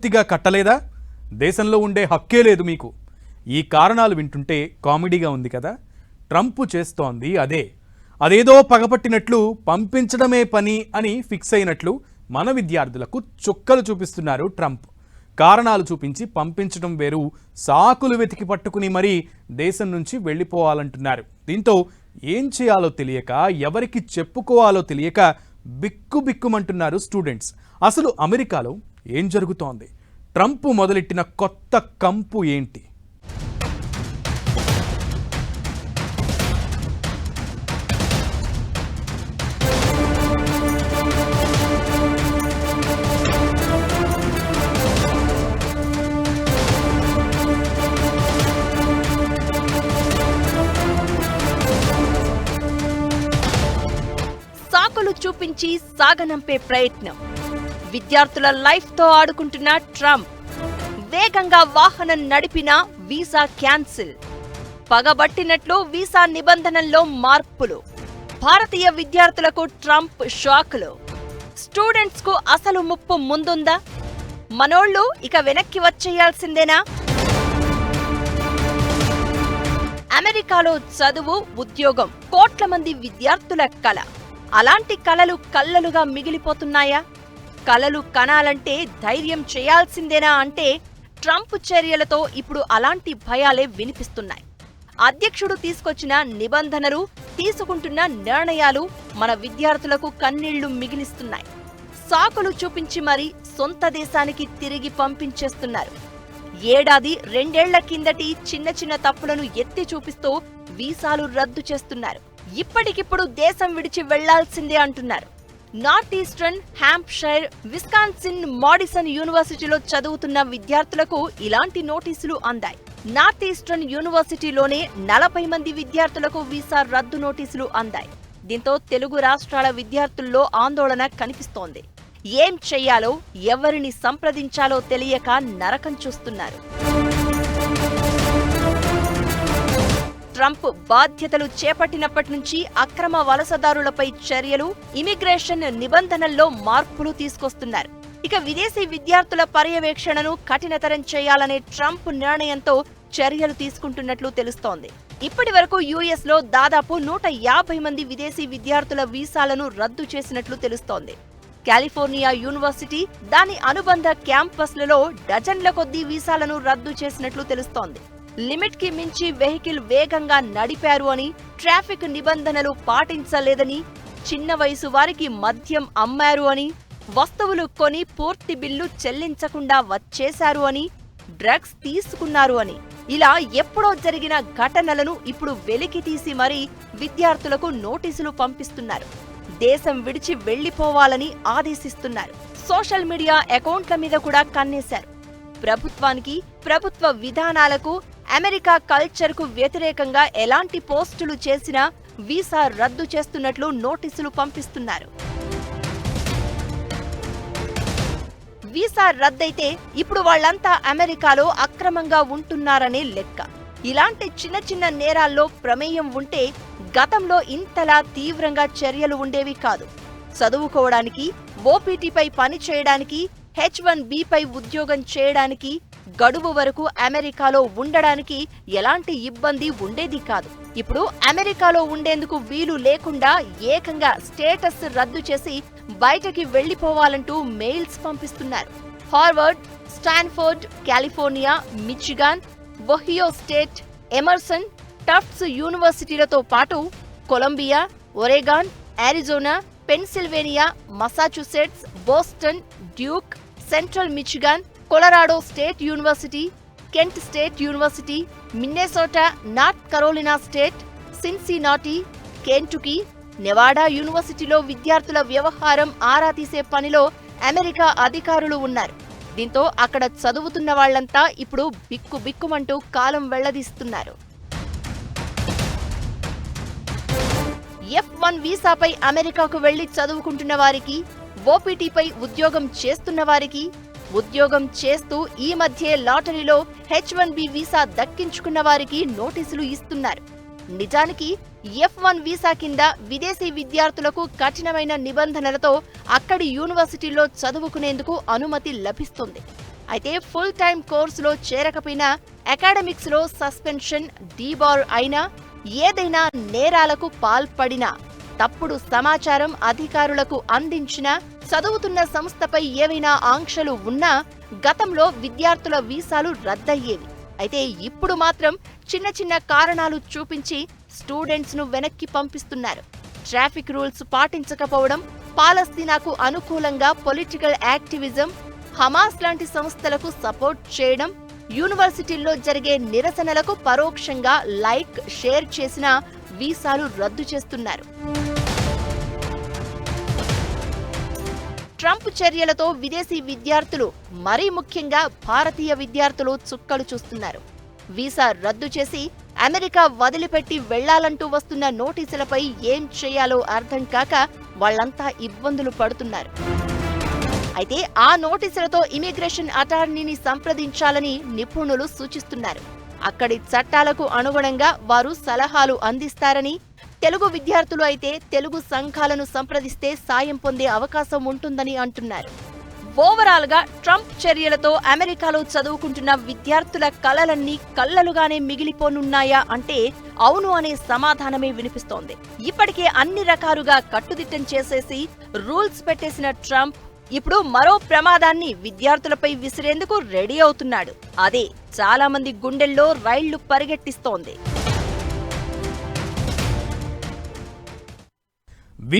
పూర్తిగా కట్టలేదా? దేశంలో ఉండే హక్కే లేదు మీకు. ఈ కారణాలు వింటుంటే కామెడీగా ఉంది కదా. ట్రంప్ చేస్తోంది అదేదో పగపట్టినట్లు పంపించడమే పని అని ఫిక్స్ అయినట్లు మన విద్యార్థులకు చుక్కలు చూపిస్తున్నారు ట్రంప్. కారణాలు చూపించి పంపించడం వేరు, సాకులు వెతికి పట్టుకుని మరీ దేశం నుంచి వెళ్ళిపోవాలంటున్నారు. దీంతో ఏం చేయాలో తెలియక, ఎవరికి చెప్పుకోవాలో తెలియక బిక్కుబిక్కుమంటున్నారు స్టూడెంట్స్. అసలు అమెరికాలో ఏం జరుగుతోంది? ట్రంప్ మొదలెట్టిన కొత్త కంపు ఏంటి? సాకులు చూపించి సాగనంపే ప్రయత్నం. విద్యార్థుల లైఫ్ తో ఆడుకుంటున్న ట్రంప్. వేగంగా వాహనం నడిపిన వీసా క్యాన్సిల్. పగబట్టినట్లు వీసా నిబంధనల్లో మార్పులు. భారతీయ విద్యార్థులకు ట్రంప్ షాకులు. స్టూడెంట్స్ కు అసలు ముప్పు ముందుందా? మనోళ్లు ఇక వెనక్కి వచ్చేయాల్సిందేనా? అమెరికాలో చదువు, ఉద్యోగం కోట్ల మంది విద్యార్థుల కల. అలాంటి కలలు కల్లలుగా మిగిలిపోతున్నాయా? కలలు కనాలంటే ధైర్యం చేయాల్సిందేనా అంటే ట్రంప్ చర్యలతో ఇప్పుడు అలాంటి భయాలే వినిపిస్తున్నాయి. అధ్యక్షుడు తీసుకొచ్చిన నిబంధనలు, తీసుకుంటున్న నిర్ణయాలు మన విద్యార్థులకు కన్నీళ్లు మిగిలిస్తున్నాయి. సాకులు చూపించి మరీ సొంత దేశానికి తిరిగి పంపించేస్తున్నారు. ఏడాది, రెండేళ్ల కిందటి చిన్న చిన్న తప్పులను ఎత్తి చూపిస్తూ వీసాలు రద్దు చేస్తున్నారు. ఇప్పటికిప్పుడు దేశం విడిచి వెళ్లాల్సిందే అంటున్నారు. North eastern, Hampshire, Wisconsin, Madison యూనివర్సిటీలో చదువుతున్న విద్యార్థులకు ఇలాంటి నోటీసులు అందాయి. నార్త్ ఈస్టర్న్ యూనివర్సిటీలోనే 40 మంది విద్యార్థులకు వీసా రద్దు నోటీసులు అందాయి. దీంతో తెలుగు రాష్ట్రాల విద్యార్థుల్లో ఆందోళన కనిపిస్తోంది. ఏం చెయ్యాలో, ఎవరిని సంప్రదించాలో తెలియక నరకం చూస్తున్నారు. ట్రంప్ బాధ్యతలు చేపట్టినప్పటి నుంచి అక్రమ వలసదారులపై చర్యలు, ఇమిగ్రేషన్ నిబంధనల్లో మార్పులు తీసుకొస్తున్నారు. ఇక విదేశీ విద్యార్థుల పర్యవేక్షణను కఠినతరం చేయాలనే ట్రంప్ నిర్ణయంతో చర్యలు తీసుకుంటున్నట్లు తెలుస్తోంది. ఇప్పటి వరకు యుఎస్ లో దాదాపు 150 మంది విదేశీ విద్యార్థుల వీసాలను రద్దు చేసినట్లు తెలుస్తోంది. కాలిఫోర్నియా యూనివర్సిటీ, దాని అనుబంధ క్యాంపస్లలో డజన్ల కొద్దీ వీసాలను రద్దు చేసినట్లు తెలుస్తోంది. లిమిట్ కి మించి వెహికల్ వేగంగా నడిపారు అని, ట్రాఫిక్ నిబంధనలు పాటించలేదని, చిన్న వయసు వారికి మద్యం అమ్మారు అని, వస్తువులు కొని పూర్తి బిల్లు చెల్లించకుండా వచ్చేశారు అని, డ్రగ్స్ తీసుకున్నారు అని, ఇలా ఎప్పుడో జరిగిన ఘటనలను ఇప్పుడు వెలికితీసి మరీ విద్యార్థులకు నోటీసులు పంపిస్తున్నారు. దేశం విడిచి వెళ్లిపోవాలని ఆదేశిస్తున్నారు. సోషల్ మీడియా అకౌంట్ల మీద కూడా కన్నేశారు. ప్రభుత్వానికి, ప్రభుత్వ విధానాలకు, అమెరికా కల్చర్కు వ్యతిరేకంగా ఎలాంటి పోస్టులు చేసినా వీసా రద్దు చేస్తున్నట్లు నోటీసులు పంపిస్తున్నారు. వీసా రద్దయితే ఇప్పుడు వాళ్లంతా అమెరికాలో అక్రమంగా ఉంటున్నారనే లెక్క. ఇలాంటి చిన్న చిన్న నేరాల్లో ప్రమేయం ఉంటే గతంలో ఇంతలా తీవ్రంగా చర్యలు ఉండేవి కాదు. చదువుకోవడానికి, ఓపీటీపై పని చేయడానికి, H1Bపై ఉద్యోగం చేయడానికి, గడువు వరకు అమెరికాలో ఉండడానికి ఎలాంటి ఇబ్బంది ఉండేది కాదు. ఇప్పుడు అమెరికాలో ఉండేందుకు వీలు లేకుండా ఏకంగా స్టేటస్ రద్దు చేసి బయటకి వెళ్లిపోవాలంటూ మెయిల్స్ పంపిస్తున్నారు. Harvard, Stanford, California, Michigan, Ohio State, Emerson, Tufts యూనివర్సిటీలతో పాటు Columbia, Oregon, Arizona, Pennsylvania, Massachusetts, Boston, Duke, Central Michigan, Colorado State University, Kent State University, Minnesota, North Carolina State, Cincinnati, Kentucky, నెవాడా యూనివర్సిటీలో విద్యార్థుల వ్యవహారం ఆరా తీసే పనిలో అమెరికా అధికారులు ఉన్నారు. దీంతో అక్కడ చదువుతున్న వాళ్లంతా ఇప్పుడు బిక్కుబిక్కుమంటూ కాలం వెళ్లదీస్తున్నారు. F1 వీసాపై అమెరికాకు వెళ్లి చదువుకుంటున్న వారికి, ఓపీటీపై ఉద్యోగం చేస్తున్న వారికి, ఉద్యోగం చేస్తూ ఈ మధ్యే లాటరీలో H1B వీసా దక్కించుకున్న వారికి నోటీసులు ఇస్తున్నారు. నిజానికి F1 వీసా కింద విదేశీ విద్యార్థులకు కఠినమైన నిబంధనలతో అక్కడి యూనివర్సిటీల్లో చదువుకునేందుకు అనుమతి లభిస్తుంది. అయితే ఫుల్ టైం కోర్సులో చేరకపోయినా అకాడమిక్స్లో సస్పెన్షన్, డీబార్ అయినా, ఏదైనా నేరాలకు పాల్పడినా, తప్పుడు సమాచారం అధికారులకు అందించినా, చదువుతున్న సంస్థపై ఏవైనా ఆంక్షలు ఉన్నా గతంలో విద్యార్థుల వీసాలు రద్దయ్యేవి. అయితే ఇప్పుడు మాత్రం చిన్న చిన్న కారణాలు చూపించి స్టూడెంట్స్ ను వెనక్కి పంపిస్తున్నారు. ట్రాఫిక్ రూల్స్ పాటించకపోవడం, పాలస్తీనాకు అనుకూలంగా పొలిటికల్ యాక్టివిజం, హమాస్ లాంటి సంస్థలకు సపోర్ట్ చేయడం, యూనివర్సిటీల్లో జరిగే నిరసనలకు పరోక్షంగా లైక్, షేర్ చేసినా వీసాలు రద్దు చేస్తున్నారు. ట్రంప్ చర్యలతో విదేశీ విద్యార్థులు, మరీ ముఖ్యంగా భారతీయ విద్యార్థులు చుక్కలు చూస్తున్నారు. వీసా రద్దు చేసి అమెరికా వదిలిపెట్టి వెళ్లాలంటూ వస్తున్న నోటీసులపై ఏం చేయాలో అర్థం కాక వాళ్లంతా ఇబ్బందులు పడుతున్నారు. అయితే ఆ నోటీసులతో ఇమిగ్రేషన్ అటార్నీని సంప్రదించాలని నిపుణులు సూచిస్తున్నారు. అక్కడి చట్టాలకు అనుగుణంగా వారు సలహాలు అందిస్తారని, తెలుగు విద్యార్థులు అయితే తెలుగు సంఘాలను సంప్రదిస్తే సాయం పొందే అవకాశం ఉంటుందని అంటున్నారు. ఓవరాల్ గా ట్రంప్ చర్యలతో అమెరికాలో చదువుకుంటున్న విద్యార్థుల కలలన్నీ కల్లలుగానే మిగిలిపోనున్నాయా అంటే అవును అనే సమాధానమే వినిపిస్తోంది. ఇప్పటికే అన్ని రకాలుగా కట్టుదిట్టం చేసేసి రూల్స్ పెట్టేసిన ట్రంప్ ఇప్పుడు మరో ప్రమాదాన్ని విద్యార్థులపై విసిరేందుకు రెడీ అవుతున్నాడు. అదే చాలా మంది గుండెల్లో రైళ్లు పరిగెట్టిస్తోంది.